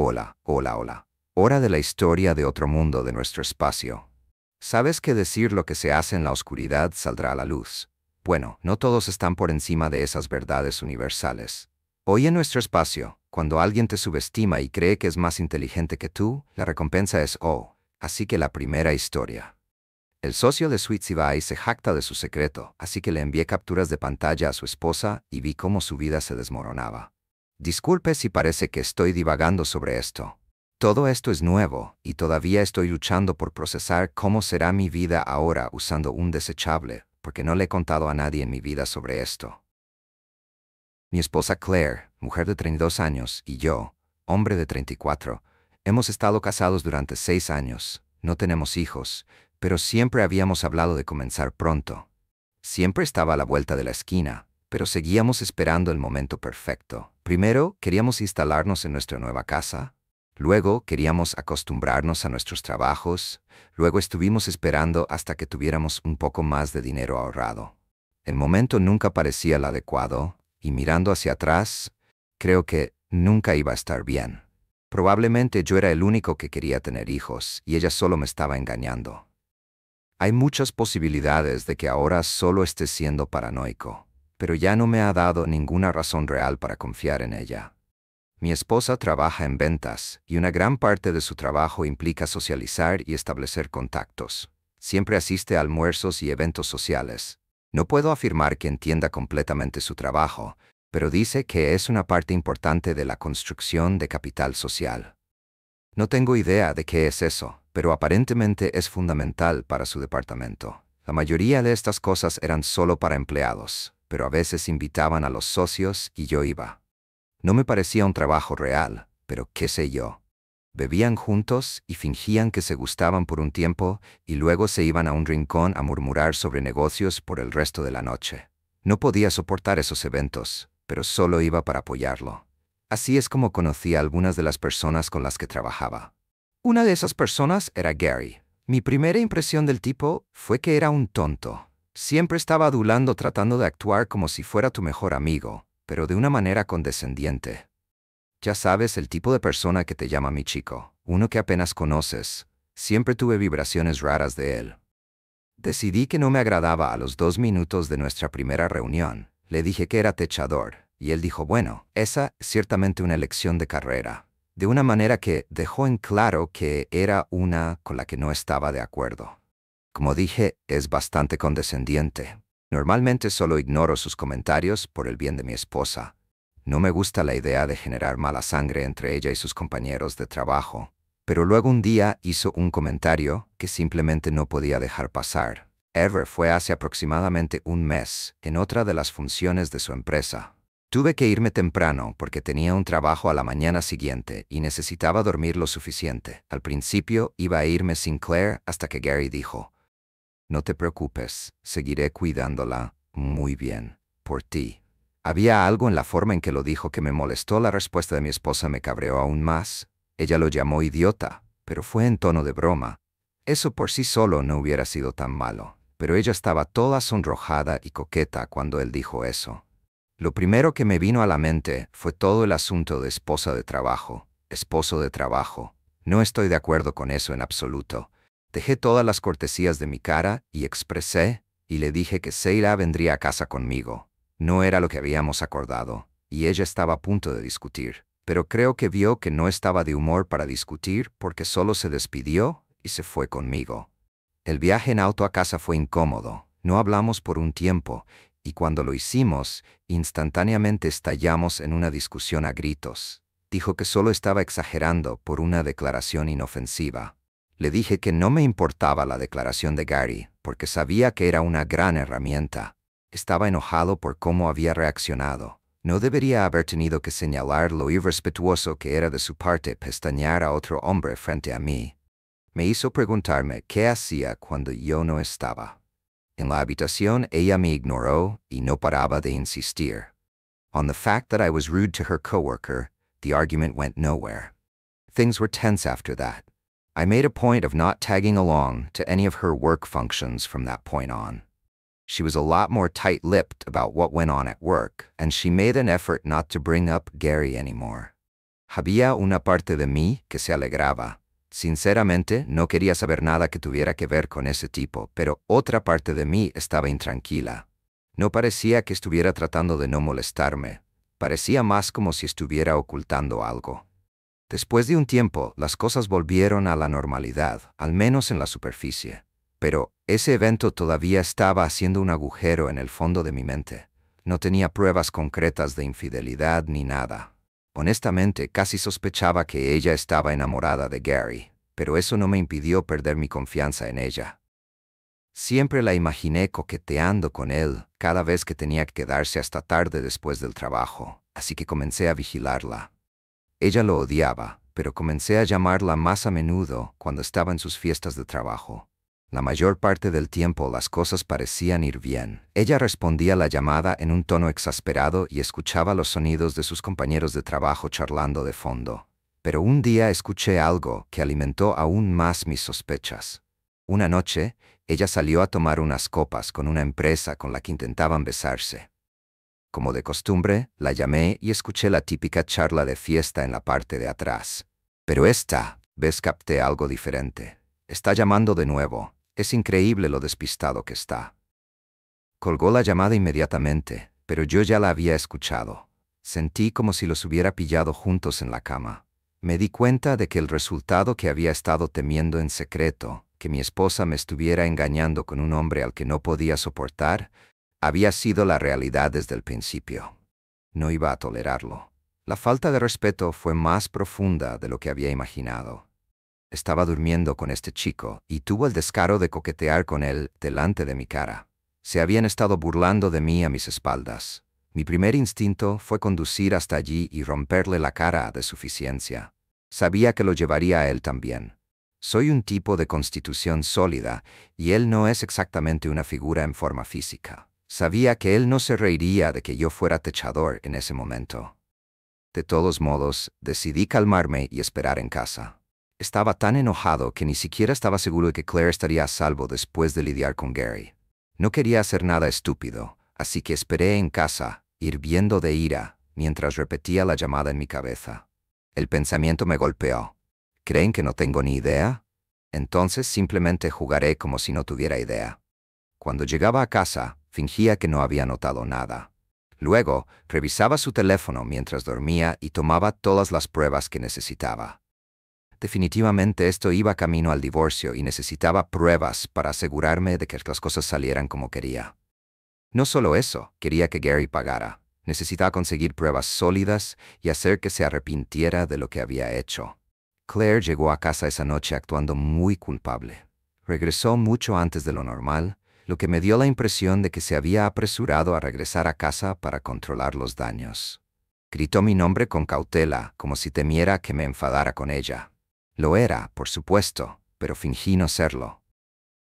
Hola, hola, hola. Hora de la historia de otro mundo de nuestro espacio. ¿Sabes que decir lo que se hace en la oscuridad saldrá a la luz? Bueno, no todos están por encima de esas verdades universales. Hoy en nuestro espacio, cuando alguien te subestima y cree que es más inteligente que tú, la recompensa es oh. Así que la primera historia. El socio de Sweetsibai se jacta de su secreto, así que le envié capturas de pantalla a su esposa y vi cómo su vida se desmoronaba. Disculpe si parece que estoy divagando sobre esto. Todo esto es nuevo, y todavía estoy luchando por procesar cómo será mi vida ahora usando un desechable, porque no le he contado a nadie en mi vida sobre esto. Mi esposa Claire, mujer de 32 años, y yo, hombre de 34, hemos estado casados durante 6 años, no tenemos hijos, pero siempre habíamos hablado de comenzar pronto. Siempre estaba a la vuelta de la esquina, pero seguíamos esperando el momento perfecto. Primero, queríamos instalarnos en nuestra nueva casa. Luego, queríamos acostumbrarnos a nuestros trabajos. Luego estuvimos esperando hasta que tuviéramos un poco más de dinero ahorrado. El momento nunca parecía el adecuado, y mirando hacia atrás, creo que nunca iba a estar bien. Probablemente yo era el único que quería tener hijos, y ella solo me estaba engañando. Hay muchas posibilidades de que ahora solo esté siendo paranoico, pero ya no me ha dado ninguna razón real para confiar en ella. Mi esposa trabaja en ventas, y una gran parte de su trabajo implica socializar y establecer contactos. Siempre asiste a almuerzos y eventos sociales. No puedo afirmar que entienda completamente su trabajo, pero dice que es una parte importante de la construcción de capital social. No tengo idea de qué es eso, pero aparentemente es fundamental para su departamento. La mayoría de estas cosas eran solo para empleados, pero a veces invitaban a los socios y yo iba. No me parecía un trabajo real, pero qué sé yo. Bebían juntos y fingían que se gustaban por un tiempo y luego se iban a un rincón a murmurar sobre negocios por el resto de la noche. No podía soportar esos eventos, pero solo iba para apoyarlo. Así es como conocí a algunas de las personas con las que trabajaba. Una de esas personas era Gary. Mi primera impresión del tipo fue que era un tonto. Siempre estaba adulando tratando de actuar como si fuera tu mejor amigo, pero de una manera condescendiente. Ya sabes, el tipo de persona que te llama mi chico, uno que apenas conoces. Siempre tuve vibraciones raras de él. Decidí que no me agradaba a los 2 minutos de nuestra primera reunión. Le dije que era techador, y él dijo, bueno, esa es ciertamente una elección de carrera. De una manera que dejó en claro que era una con la que no estaba de acuerdo. Como dije, es bastante condescendiente. Normalmente solo ignoro sus comentarios por el bien de mi esposa. No me gusta la idea de generar mala sangre entre ella y sus compañeros de trabajo. Pero luego un día hizo un comentario que simplemente no podía dejar pasar. Ever fue hace aproximadamente un mes, en otra de las funciones de su empresa. Tuve que irme temprano porque tenía un trabajo a la mañana siguiente y necesitaba dormir lo suficiente. Al principio iba a irme sin Claire hasta que Gary dijo, no te preocupes, seguiré cuidándola muy bien, por ti. Había algo en la forma en que lo dijo que me molestó. La respuesta de mi esposa me cabreó aún más. Ella lo llamó idiota, pero fue en tono de broma. Eso por sí solo no hubiera sido tan malo, pero ella estaba toda sonrojada y coqueta cuando él dijo eso. Lo primero que me vino a la mente fue todo el asunto de esposa de trabajo, esposo de trabajo. No estoy de acuerdo con eso en absoluto. Dejé todas las cortesías de mi cara y expresé, y le dije que Seila vendría a casa conmigo. No era lo que habíamos acordado, y ella estaba a punto de discutir. Pero creo que vio que no estaba de humor para discutir porque solo se despidió y se fue conmigo. El viaje en auto a casa fue incómodo. No hablamos por un tiempo, y cuando lo hicimos, instantáneamente estallamos en una discusión a gritos. Dijo que solo estaba exagerando por una declaración inofensiva. Le dije que no me importaba la declaración de Gary, porque sabía que era una gran herramienta. Estaba enojado por cómo había reaccionado. No debería haber tenido que señalar lo irrespetuoso que era de su parte pestañear a otro hombre frente a mí. Me hizo preguntarme qué hacía cuando yo no estaba. En la habitación ella me ignoró y no paraba de insistir. On the fact that I was rude to her coworker, the argument went nowhere. Things were tense after that. I made a point of not tagging along to any of her work functions from that point on. She was a lot more tight-lipped about what went on at work, and she made an effort not to bring up Gary anymore. Había una parte de mí que se alegraba. Sinceramente, no quería saber nada que tuviera que ver con ese tipo, pero otra parte de mí estaba intranquila. No parecía que estuviera tratando de no molestarme. Parecía más como si estuviera ocultando algo. Después de un tiempo, las cosas volvieron a la normalidad, al menos en la superficie. Pero ese evento todavía estaba haciendo un agujero en el fondo de mi mente. No tenía pruebas concretas de infidelidad ni nada. Honestamente, casi sospechaba que ella estaba enamorada de Gary, pero eso no me impidió perder mi confianza en ella. Siempre la imaginé coqueteando con él cada vez que tenía que quedarse hasta tarde después del trabajo, así que comencé a vigilarla. Ella lo odiaba, pero comencé a llamarla más a menudo cuando estaba en sus fiestas de trabajo. La mayor parte del tiempo las cosas parecían ir bien. Ella respondía a la llamada en un tono exasperado y escuchaba los sonidos de sus compañeros de trabajo charlando de fondo. Pero un día escuché algo que alimentó aún más mis sospechas. Una noche, ella salió a tomar unas copas con una empresa con la que intentaban besarse. Como de costumbre, la llamé y escuché la típica charla de fiesta en la parte de atrás. Pero esta vez capté algo diferente. Está llamando de nuevo. Es increíble lo despistado que está. Colgó la llamada inmediatamente, pero yo ya la había escuchado. Sentí como si los hubiera pillado juntos en la cama. Me di cuenta de que el resultado que había estado temiendo en secreto, que mi esposa me estuviera engañando con un hombre al que no podía soportar, había sido la realidad desde el principio. No iba a tolerarlo. La falta de respeto fue más profunda de lo que había imaginado. Estaba durmiendo con este chico y tuvo el descaro de coquetear con él delante de mi cara. Se habían estado burlando de mí a mis espaldas. Mi primer instinto fue conducir hasta allí y romperle la cara de suficiencia. Sabía que lo llevaría a él también. Soy un tipo de constitución sólida y él no es exactamente una figura en forma física. Sabía que él no se reiría de que yo fuera techador en ese momento. De todos modos, decidí calmarme y esperar en casa. Estaba tan enojado que ni siquiera estaba seguro de que Claire estaría a salvo después de lidiar con Gary. No quería hacer nada estúpido, así que esperé en casa, hirviendo de ira, mientras repetía la llamada en mi cabeza. El pensamiento me golpeó. ¿Creen que no tengo ni idea? Entonces simplemente jugaré como si no tuviera idea. Cuando llegaba a casa, fingía que no había notado nada. Luego, revisaba su teléfono mientras dormía y tomaba todas las pruebas que necesitaba. Definitivamente esto iba camino al divorcio y necesitaba pruebas para asegurarme de que las cosas salieran como quería. No solo eso, quería que Gary pagara. Necesitaba conseguir pruebas sólidas y hacer que se arrepintiera de lo que había hecho. Claire llegó a casa esa noche actuando muy culpable. Regresó mucho antes de lo normal, lo que me dio la impresión de que se había apresurado a regresar a casa para controlar los daños. Gritó mi nombre con cautela, como si temiera que me enfadara con ella. Lo era, por supuesto, pero fingí no serlo.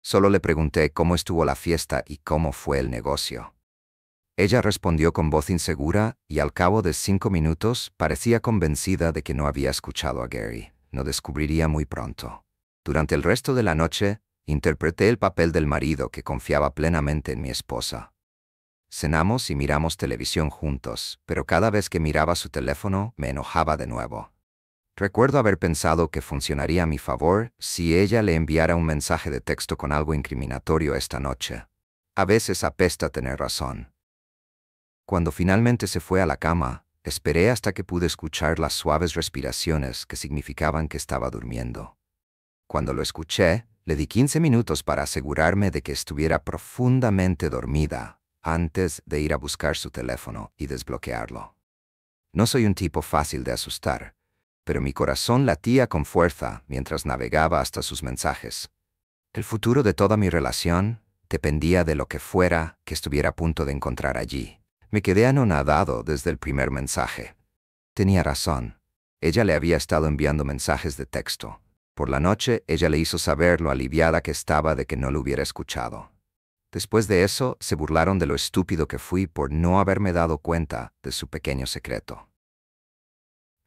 Solo le pregunté cómo estuvo la fiesta y cómo fue el negocio. Ella respondió con voz insegura y al cabo de 5 minutos parecía convencida de que no había escuchado a Gary. Lo descubriría muy pronto. Durante el resto de la noche, interpreté el papel del marido que confiaba plenamente en mi esposa. Cenamos y miramos televisión juntos, pero cada vez que miraba su teléfono me enojaba de nuevo. Recuerdo haber pensado que funcionaría a mi favor si ella le enviara un mensaje de texto con algo incriminatorio esta noche. A veces apesta tener razón. Cuando finalmente se fue a la cama, esperé hasta que pude escuchar las suaves respiraciones que significaban que estaba durmiendo. Cuando lo escuché, le di 15 minutos para asegurarme de que estuviera profundamente dormida antes de ir a buscar su teléfono y desbloquearlo. No soy un tipo fácil de asustar, pero mi corazón latía con fuerza mientras navegaba hasta sus mensajes. El futuro de toda mi relación dependía de lo que fuera que estuviera a punto de encontrar allí. Me quedé anonadado desde el primer mensaje. Tenía razón. Ella le había estado enviando mensajes de texto. Por la noche, ella le hizo saber lo aliviada que estaba de que no lo hubiera escuchado. Después de eso, se burlaron de lo estúpido que fui por no haberme dado cuenta de su pequeño secreto.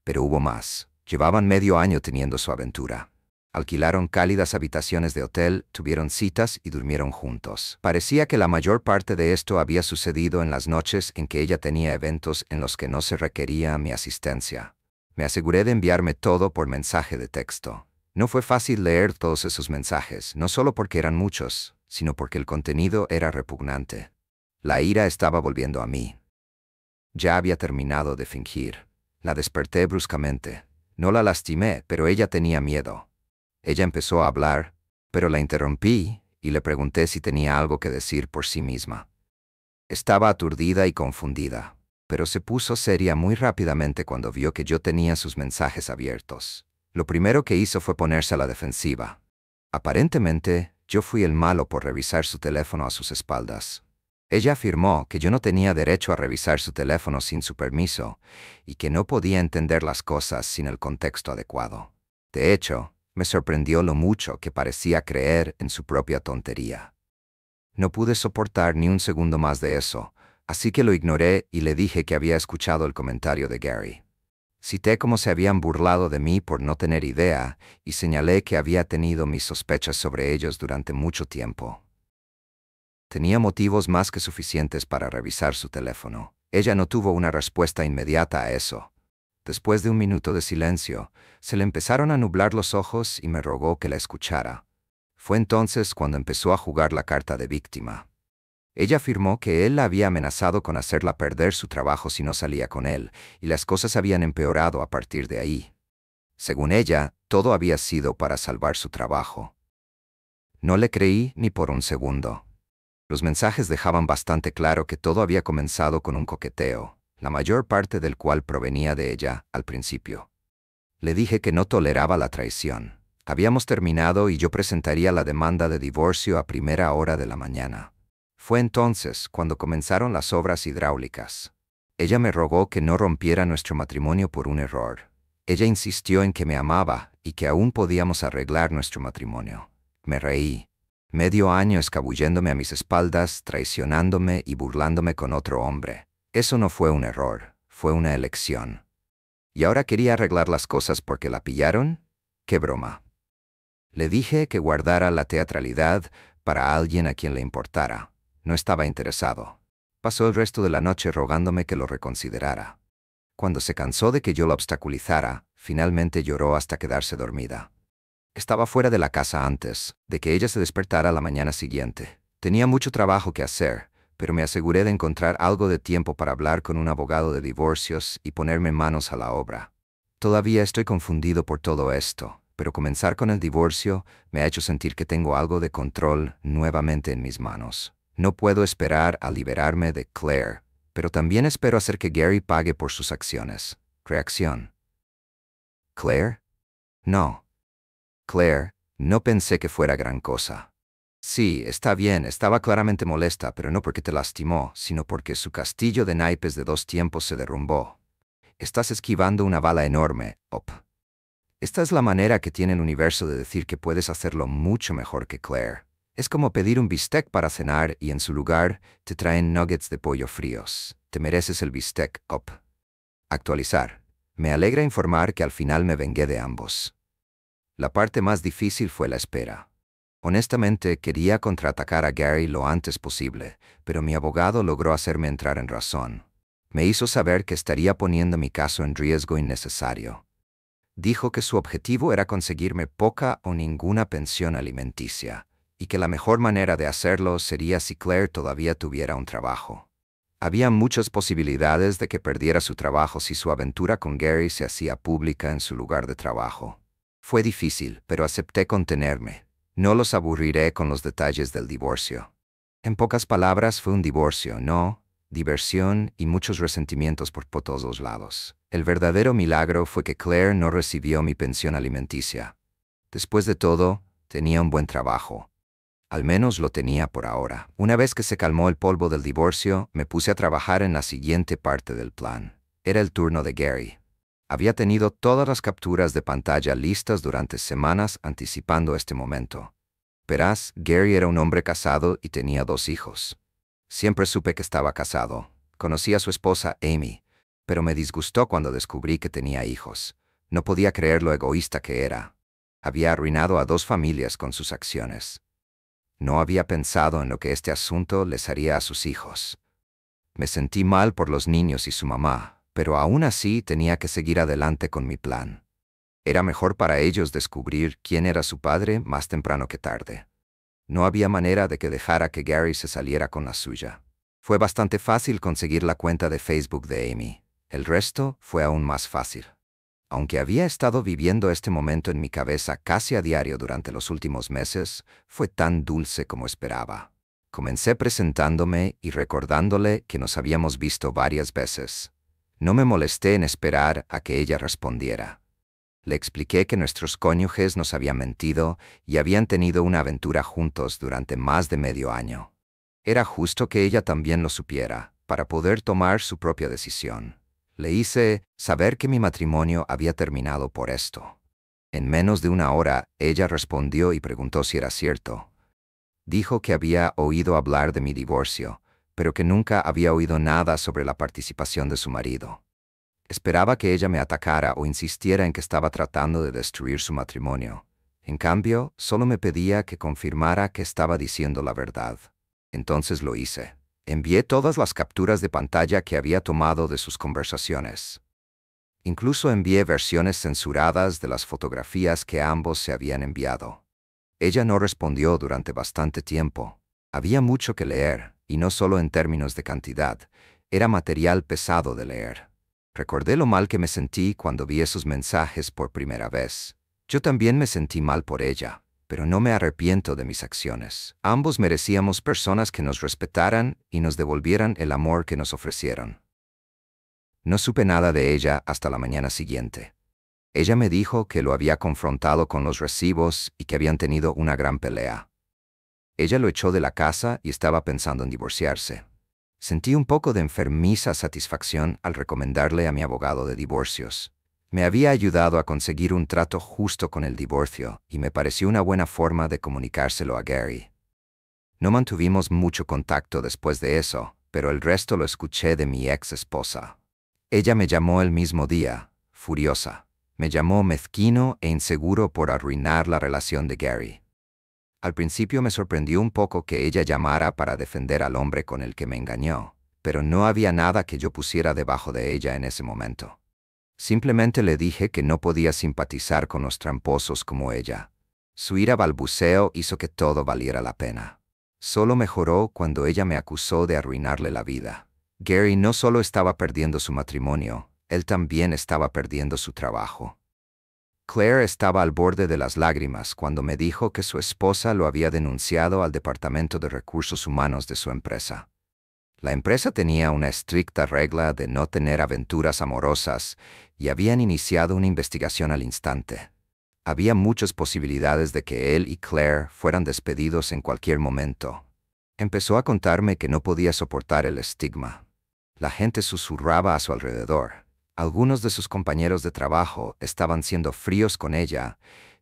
Pero hubo más. Llevaban medio año teniendo su aventura. Alquilaron cálidas habitaciones de hotel, tuvieron citas y durmieron juntos. Parecía que la mayor parte de esto había sucedido en las noches en que ella tenía eventos en los que no se requería mi asistencia. Me aseguré de enviarme todo por mensaje de texto. No fue fácil leer todos esos mensajes, no solo porque eran muchos, sino porque el contenido era repugnante. La ira estaba volviendo a mí. Ya había terminado de fingir. La desperté bruscamente. No la lastimé, pero ella tenía miedo. Ella empezó a hablar, pero la interrumpí y le pregunté si tenía algo que decir por sí misma. Estaba aturdida y confundida, pero se puso seria muy rápidamente cuando vio que yo tenía sus mensajes abiertos. Lo primero que hizo fue ponerse a la defensiva. Aparentemente, yo fui el malo por revisar su teléfono a sus espaldas. Ella afirmó que yo no tenía derecho a revisar su teléfono sin su permiso y que no podía entender las cosas sin el contexto adecuado. De hecho, me sorprendió lo mucho que parecía creer en su propia tontería. No pude soportar ni un segundo más de eso, así que lo ignoré y le dije que había escuchado el comentario de Gary. Cité cómo se habían burlado de mí por no tener idea y señalé que había tenido mis sospechas sobre ellos durante mucho tiempo. Tenía motivos más que suficientes para revisar su teléfono. Ella no tuvo una respuesta inmediata a eso. Después de un minuto de silencio, se le empezaron a nublar los ojos y me rogó que la escuchara. Fue entonces cuando empezó a jugar la carta de víctima. Ella afirmó que él la había amenazado con hacerla perder su trabajo si no salía con él, y las cosas habían empeorado a partir de ahí. Según ella, todo había sido para salvar su trabajo. No le creí ni por un segundo. Los mensajes dejaban bastante claro que todo había comenzado con un coqueteo, la mayor parte del cual provenía de ella al principio. Le dije que no toleraba la traición. Habíamos terminado y yo presentaría la demanda de divorcio a primera hora de la mañana. Fue entonces cuando comenzaron las obras hidráulicas. Ella me rogó que no rompiera nuestro matrimonio por un error. Ella insistió en que me amaba y que aún podíamos arreglar nuestro matrimonio. Me reí. Medio año escabulléndome a mis espaldas, traicionándome y burlándome con otro hombre. Eso no fue un error, fue una elección. ¿Y ahora quería arreglar las cosas porque la pillaron? ¡Qué broma! Le dije que guardara la teatralidad para alguien a quien le importara. No estaba interesado. Pasó el resto de la noche rogándome que lo reconsiderara. Cuando se cansó de que yo la obstaculizara, finalmente lloró hasta quedarse dormida. Estaba fuera de la casa antes de que ella se despertara la mañana siguiente. Tenía mucho trabajo que hacer, pero me aseguré de encontrar algo de tiempo para hablar con un abogado de divorcios y ponerme manos a la obra. Todavía estoy confundido por todo esto, pero comenzar con el divorcio me ha hecho sentir que tengo algo de control nuevamente en mis manos. No puedo esperar a liberarme de Claire, pero también espero hacer que Gary pague por sus acciones. Reacción. ¿Claire? No. Claire, no pensé que fuera gran cosa. Sí, está bien, estaba claramente molesta, pero no porque te lastimó, sino porque su castillo de naipes de 2 tiempos se derrumbó. Estás esquivando una bala enorme, Op. Esta es la manera que tiene el universo de decir que puedes hacerlo mucho mejor que Claire. Es como pedir un bistec para cenar y en su lugar te traen nuggets de pollo fríos. Te mereces el bistec, Op. Actualizar. Me alegra informar que al final me vengué de ambos. La parte más difícil fue la espera. Honestamente, quería contraatacar a Gary lo antes posible, pero mi abogado logró hacerme entrar en razón. Me hizo saber que estaría poniendo mi caso en riesgo innecesario. Dijo que su objetivo era conseguirme poca o ninguna pensión alimenticia, y que la mejor manera de hacerlo sería si Claire todavía tuviera un trabajo. Había muchas posibilidades de que perdiera su trabajo si su aventura con Gary se hacía pública en su lugar de trabajo. Fue difícil, pero acepté contenerme. No los aburriré con los detalles del divorcio. En pocas palabras, fue un divorcio, no diversión y muchos resentimientos por todos lados. El verdadero milagro fue que Claire no recibió mi pensión alimenticia. Después de todo, tenía un buen trabajo. Al menos lo tenía por ahora. Una vez que se calmó el polvo del divorcio, me puse a trabajar en la siguiente parte del plan. Era el turno de Gary. Había tenido todas las capturas de pantalla listas durante semanas anticipando este momento. Verás, Gary era un hombre casado y tenía 2 hijos. Siempre supe que estaba casado. Conocí a su esposa Amy, pero me disgustó cuando descubrí que tenía hijos. No podía creer lo egoísta que era. Había arruinado a 2 familias con sus acciones. No había pensado en lo que este asunto les haría a sus hijos. Me sentí mal por los niños y su mamá, pero aún así tenía que seguir adelante con mi plan. Era mejor para ellos descubrir quién era su padre más temprano que tarde. No había manera de que dejara que Gary se saliera con la suya. Fue bastante fácil conseguir la cuenta de Facebook de Amy. El resto fue aún más fácil. Aunque había estado viviendo este momento en mi cabeza casi a diario durante los últimos meses, fue tan dulce como esperaba. Comencé presentándome y recordándole que nos habíamos visto varias veces. No me molesté en esperar a que ella respondiera. Le expliqué que nuestros cónyuges nos habían mentido y habían tenido una aventura juntos durante más de medio año. Era justo que ella también lo supiera, para poder tomar su propia decisión. Le hice saber que mi matrimonio había terminado por esto. En menos de una hora, ella respondió y preguntó si era cierto. Dijo que había oído hablar de mi divorcio, pero que nunca había oído nada sobre la participación de su marido. Esperaba que ella me atacara o insistiera en que estaba tratando de destruir su matrimonio. En cambio, solo me pedía que confirmara que estaba diciendo la verdad. Entonces lo hice. Envié todas las capturas de pantalla que había tomado de sus conversaciones. Incluso envié versiones censuradas de las fotografías que ambos se habían enviado. Ella no respondió durante bastante tiempo. Había mucho que leer, y no solo en términos de cantidad. Era material pesado de leer. Recordé lo mal que me sentí cuando vi esos mensajes por primera vez. Yo también me sentí mal por ella, pero no me arrepiento de mis acciones. Ambos merecíamos personas que nos respetaran y nos devolvieran el amor que nos ofrecieron. No supe nada de ella hasta la mañana siguiente. Ella me dijo que lo había confrontado con los recibos y que habían tenido una gran pelea. Ella lo echó de la casa y estaba pensando en divorciarse. Sentí un poco de enfermiza satisfacción al recomendarle a mi abogado de divorcios. Me había ayudado a conseguir un trato justo con el divorcio y me pareció una buena forma de comunicárselo a Gary. No mantuvimos mucho contacto después de eso, pero el resto lo escuché de mi ex esposa. Ella me llamó el mismo día, furiosa. Me llamó mezquino e inseguro por arruinar la relación de Gary. Al principio me sorprendió un poco que ella llamara para defender al hombre con el que me engañó, pero no había nada que yo pusiera debajo de ella en ese momento. Simplemente le dije que no podía simpatizar con los tramposos como ella. Su ira balbuceo hizo que todo valiera la pena. Solo mejoró cuando ella me acusó de arruinarle la vida. Gary no solo estaba perdiendo su matrimonio, él también estaba perdiendo su trabajo. Claire estaba al borde de las lágrimas cuando me dijo que su esposa lo había denunciado al Departamento de Recursos Humanos de su empresa. La empresa tenía una estricta regla de no tener aventuras amorosas y habían iniciado una investigación al instante. Había muchas posibilidades de que él y Claire fueran despedidos en cualquier momento. Empezó a contarme que no podía soportar el estigma. La gente susurraba a su alrededor. Algunos de sus compañeros de trabajo estaban siendo fríos con ella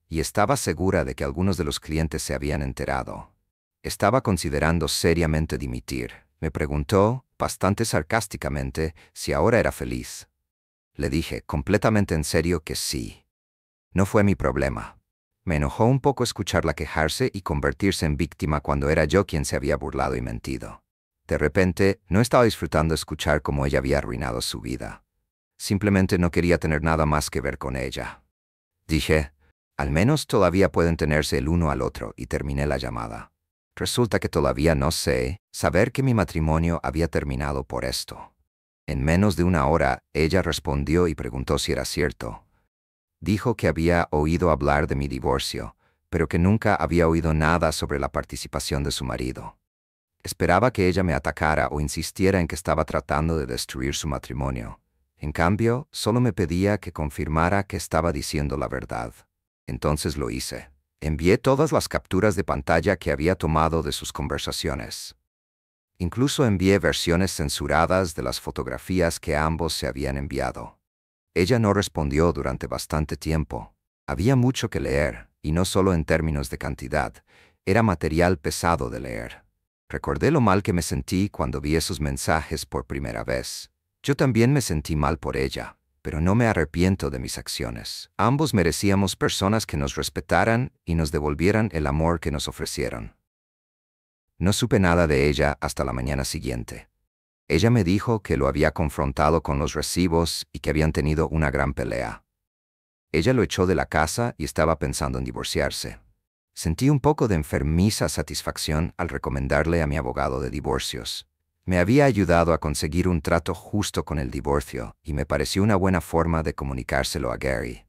y estaba segura de que algunos de los clientes se habían enterado. Estaba considerando seriamente dimitir. Me preguntó, bastante sarcásticamente, si ahora era feliz. Le dije, completamente en serio, que sí. No fue mi problema. Me enojó un poco escucharla quejarse y convertirse en víctima cuando era yo quien se había burlado y mentido. De repente, no estaba disfrutando escuchar cómo ella había arruinado su vida. Simplemente no quería tener nada más que ver con ella. Dije, al menos todavía pueden tenerse el uno al otro, y terminé la llamada. Resulta que todavía no sé saber que mi matrimonio había terminado por esto. En menos de una hora, ella respondió y preguntó si era cierto. Dijo que había oído hablar de mi divorcio, pero que nunca había oído nada sobre la participación de su marido. Esperaba que ella me atacara o insistiera en que estaba tratando de destruir su matrimonio. En cambio, solo me pedía que confirmara que estaba diciendo la verdad. Entonces lo hice. Envié todas las capturas de pantalla que había tomado de sus conversaciones. Incluso envié versiones censuradas de las fotografías que ambos se habían enviado. Ella no respondió durante bastante tiempo. Había mucho que leer, y no solo en términos de cantidad. Era material pesado de leer. Recordé lo mal que me sentí cuando vi esos mensajes por primera vez. Yo también me sentí mal por ella, pero no me arrepiento de mis acciones. Ambos merecíamos personas que nos respetaran y nos devolvieran el amor que nos ofrecieron. No supe nada de ella hasta la mañana siguiente. Ella me dijo que lo había confrontado con los recibos y que habían tenido una gran pelea. Ella lo echó de la casa y estaba pensando en divorciarse. Sentí un poco de enfermiza satisfacción al recomendarle a mi abogado de divorcios. Me había ayudado a conseguir un trato justo con el divorcio y me pareció una buena forma de comunicárselo a Gary.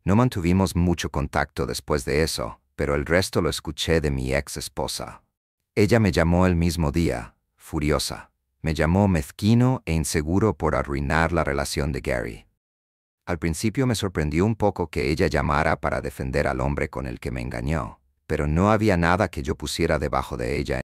No mantuvimos mucho contacto después de eso, pero el resto lo escuché de mi ex esposa. Ella me llamó el mismo día, furiosa. Me llamó mezquino e inseguro por arruinar la relación de Gary. Al principio me sorprendió un poco que ella llamara para defender al hombre con el que me engañó, pero no había nada que yo pusiera debajo de ella